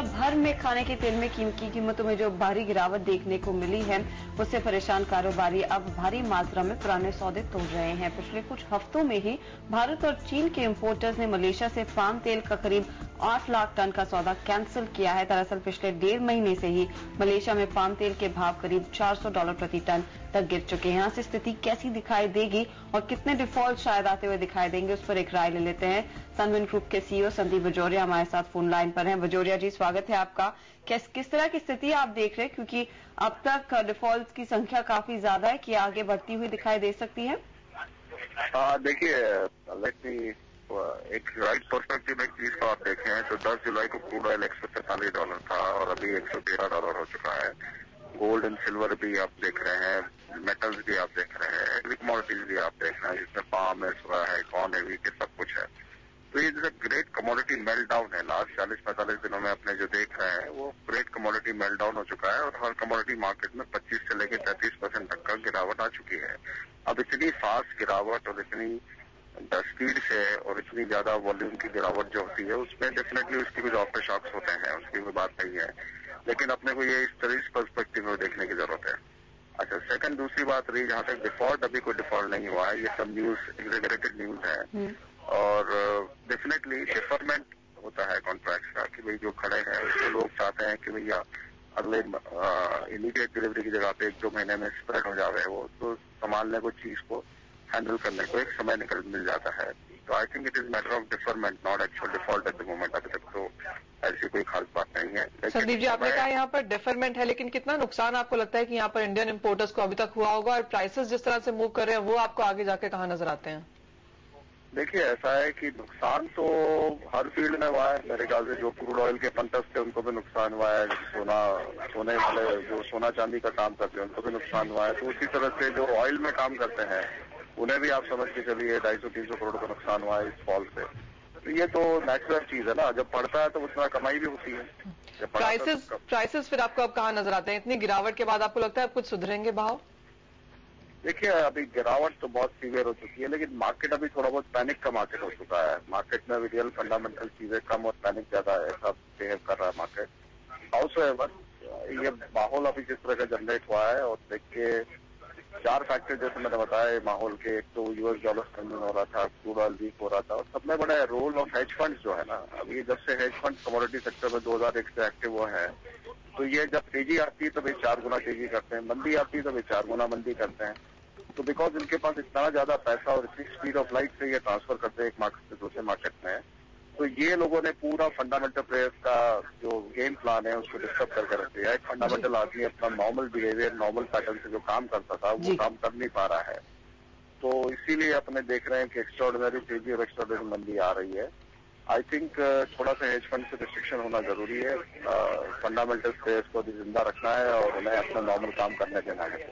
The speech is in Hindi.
दुनिया भर में खाने के तेल में की कीमतों में जो भारी गिरावट देखने को मिली है, उससे परेशान कारोबारी अब भारी मात्रा में पुराने सौदे तोड़ रहे हैं। पिछले कुछ हफ्तों में ही भारत और चीन के इंपोर्टर्स ने मलेशिया से पाम तेल का करीब 8 लाख टन का सौदा कैंसिल किया है। दरअसल पिछले 1.5 महीने से ही मलेशिया में पाम तेल के भाव करीब $400 प्रति टन तक गिर चुके हैं। यहाँ से स्थिति कैसी दिखाई देगी और कितने डिफॉल्ट शायद आते हुए दिखाई देंगे, उस पर एक राय ले लेते हैं। सनविन ग्रुप के सीईओ संदीप बजोरिया हमारे साथ फोन लाइन पर हैं। बजोरिया जी, स्वागत है आपका। किस तरह की स्थिति आप देख रहे हैं, क्योंकि अब तक डिफॉल्ट की संख्या काफी ज्यादा है, कि आगे बढ़ती हुई दिखाई दे सकती है? देखिए, एक राइट पर्सपेक्टिव में चीज को आप देखें तो 10 जुलाई को क्रूड ऑयल $145 था और अभी $113 हो चुका है। गोल्ड एंड सिल्वर भी आप देख रहे हैं, मेटल्स भी आप देख रहे हैं, एग्री कमोडिटीज भी आप देख रहे हैं, जिसमें पाम है, सोया है, कॉर्न है, व्हीट है, सब कुछ है। तो ये जो ग्रेट कमोडिटी मेल्टडाउन है, लास्ट 40-45 दिनों में अपने जो देख रहे हैं वो ग्रेट कमोडिटी मेल्टडाउन हो चुका है और हर कमोडिटी मार्केट में 25 से लेकर 33% तक का गिरावट आ चुकी है। अब इतनी फास्ट गिरावट और इतनी स्पीड से और इतनी ज्यादा वॉल्यूम की गिरावट जो होती है उसमें डेफिनेटली उसकी कुछ आफ्टर शॉक्स होते हैं, उसकी कोई बात नहीं है, लेकिन अपने को ये इस तरह इस पर्सपेक्टिव में देखने की जरूरत है। अच्छा, सेकंड दूसरी बात रही, जहां तक डिफॉल्ट, अभी कोई डिफॉल्ट नहीं हुआ है, ये सब न्यूज एग्जेगरेटेड न्यूज है और डेफिनेटली डिफरमेंट होता है कॉन्ट्रैक्ट का कि भाई जो खड़े हैं उसको लोग चाहते हैं कि भैया अगले इमीडिएट डिलीवरी की जगह पे 1-2 महीने में स्प्रेड हो जावे वो, तो संभालने को चीज को हैंडल करने को एक समय मिल जाता है। तो I think it is matter of deferment, not actual default at the moment. अभी तक तो ऐसी कोई खास बात नहीं है। संदीप जी, आपने कहा यहाँ पर डिफरमेंट है, लेकिन कितना नुकसान आपको लगता है कि यहाँ पर इंडियन इंपोर्टर्स को अभी तक हुआ होगा, और प्राइसेस जिस तरह से मूव कर रहे हैं वो आपको आगे जाके कहाँ नजर आते हैं? देखिए, ऐसा है कि नुकसान तो हर फील्ड में हुआ है। मेरे ख्याल से जो क्रूड ऑयल के पंटर्स थे उनको भी नुकसान हुआ है, सोने वाले जो सोना चांदी का काम करते हैं उनको भी नुकसान हुआ है। तो उसी तरह से जो ऑयल में काम करते हैं उन्हें भी आप समझ के चलिए 250-300 करोड़ का नुकसान हुआ है इस फॉल से। तो ये तो नेचुरल चीज है ना, जब पड़ता है तो उतना कमाई भी होती है। प्राइसेस फिर आपको अब कहाँ नजर आते हैं? इतनी गिरावट के बाद आपको लगता है अब कुछ सुधरेंगे भाव? देखिए, अभी गिरावट तो बहुत सीवियर हो चुकी है, लेकिन मार्केट अभी थोड़ा बहुत पैनिक का मार्केट हो चुका है। मार्केट में अभी रियल फंडामेंटल चीजें कम और पैनिक ज्यादा ऐसा बिहेव कर रहा है मार्केट। हाउसएवर ये माहौल अभी जिस तरह का जनरेट हुआ है और देख के 4 फैक्टर जैसे मैंने बताया माहौल के, एक तो US डॉलर स्ट्रेंथनिंग हो रहा था, क्रूड ऑयल वीक हो रहा था, और सबसे बड़ा रोल ऑफ हेज फंड्स जो है ना, अभी जब से हेज फंड कमोडिटी सेक्टर में 2001 से एक्टिव हुए हैं, तो ये जब तेजी आती है तो वे 4 गुना तेजी करते हैं, मंदी आती है तो वे 4 गुना मंदी करते हैं। तो बिकॉज इनके पास इतना ज्यादा पैसा और इतनी स्पीड ऑफ लाइट से ये ट्रांसफर करते हैं एक मार्केट से दूसरे मार्केट में, तो ये लोगों ने पूरा फंडामेंटल प्लेयर्स का जो गेम प्लान है उसको डिस्टर्ब करके रख दिया है। एक फंडामेंटल आदमी अपना नॉर्मल बिहेवियर, नॉर्मल पैटर्न से जो काम करता था वो काम कर नहीं पा रहा है। तो इसीलिए अपने देख रहे हैं कि एक्स्ट्राऑर्डिनरी तेजी और एक्स्ट्राऑर्डिनरी मंदी आ रही है। आई थिंक थोड़ा सा हेज फंड से रिस्ट्रिक्शन होना जरूरी है। फंडामेंटल प्लेयर्स को भी जिंदा रखना है और उन्हें अपना नॉर्मल काम करने देना है।